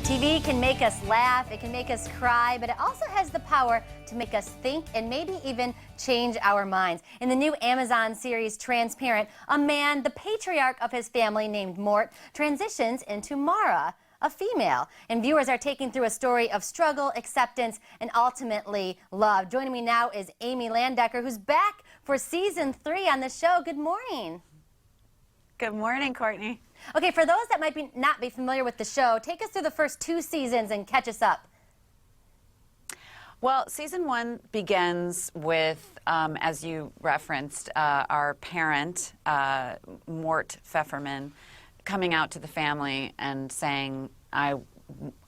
TV can make us laugh, it can make us cry, but it also has the power to make us think and maybe even change our minds. In the new Amazon series Transparent, a man, the patriarch of his family named Mort, transitions into Mara, a female. And viewers are taken through a story of struggle, acceptance, and ultimately love. Joining me now is Amy Landecker, who's back for season 3 on the show. Good morning. Good morning, Courtney. Okay, for those that might not be familiar with the show, take us through the first 2 seasons and catch us up. Well, season 1 begins with, as you referenced, our parent, Mort Pfefferman, coming out to the family and saying, I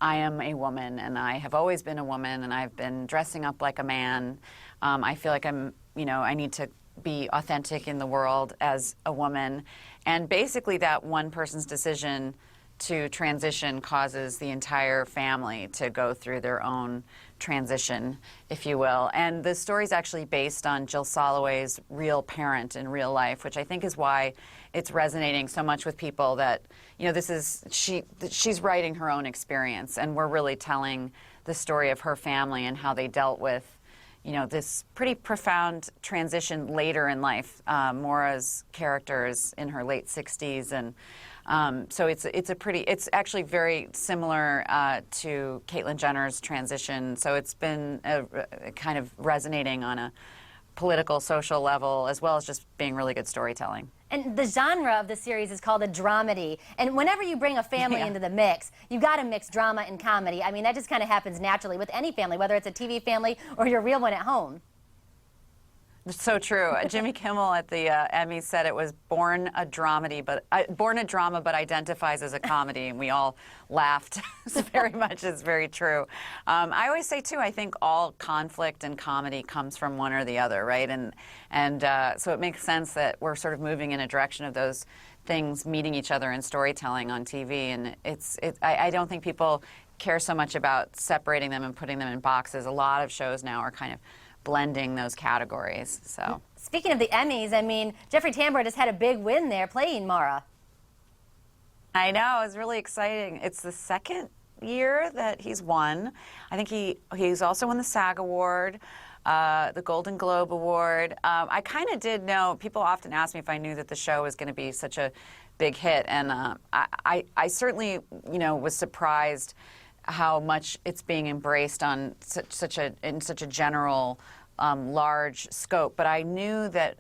am a woman, and I have always been a woman, and I've been dressing up like a man. I feel like I need to be authentic in the world as a woman. And basically that one person's decision to transition causes the entire family to go through their own transition, if you will. And the story's actually based on Jill Soloway's real parent in real life, which I think is why it's resonating so much with people that, she's writing her own experience, and we're really telling the story of her family and how they dealt with this pretty profound transition later in life. Mora's character is in her late 60s, and so it's actually very similar to Caitlyn Jenner's transition. So it's been kind of resonating on a political, social level, as well as just being really good storytelling. And the genre of the series is called a dramedy. And whenever you bring a family into the mix, you got to mix drama and comedy. I mean, that just kind of happens naturally with any family, whether it's a TV family or your real one at home. So true. Jimmy Kimmel at the Emmys said it was born a drama, but identifies as a comedy, and we all laughed very much. It's very true. I always say too, I think all conflict and comedy comes from one or the other, right? And so it makes sense that we're sort of moving in a direction of those things meeting each other in storytelling on TV. And I don't think people care so much about separating them and putting them in boxes. A lot of shows now are kind of blending those categories. So, speaking of the Emmys, I mean, Jeffrey Tambor just had a big win there playing Mara. I know, it's really exciting. It's the second year that he's won. I think he's also won the SAG Award, the Golden Globe Award. I kind of did know, people often ask me if I knew that the show was going to be such a big hit, and I certainly, was surprised how much it's being embraced on in such a general, large scope. But I knew that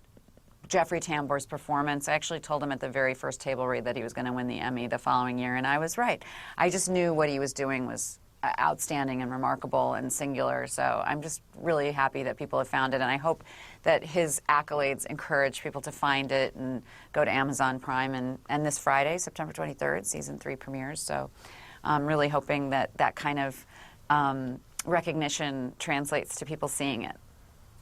Jeffrey Tambor's performance, I actually told him at the very first table read that he was going to win the Emmy the following year, and I was right. I just knew what he was doing was outstanding and remarkable and singular. So I'm just really happy that people have found it, and I hope that his accolades encourage people to find it and go to Amazon Prime. And this Friday, September 23rd, season 3 premieres. So I'm really hoping that that kind of recognition translates to people seeing it.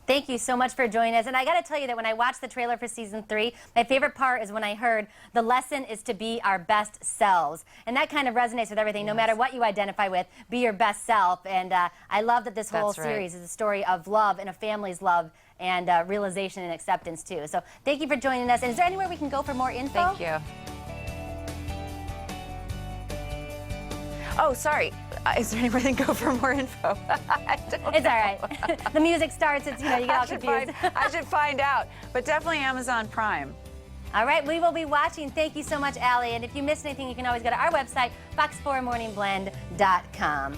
Thank you so much for joining us. And I got to tell you that when I watched the trailer for season 3, my favorite part is when I heard the lesson is to be our best selves. And that kind of resonates with everything. No matter what you identify with, be your best self. And I love that this whole series is a story of love and a family's love and realization and acceptance, too. So thank you for joining us. And is there anywhere we can go for more info? Thank you. Oh, sorry. Is there anywhere they can go for more info? It's all right. The music starts. It's, you get all confused. I should find out. But definitely Amazon Prime. All right, we will be watching. Thank you so much, Allie. And if you missed anything, you can always go to our website, fox4morningblend.com.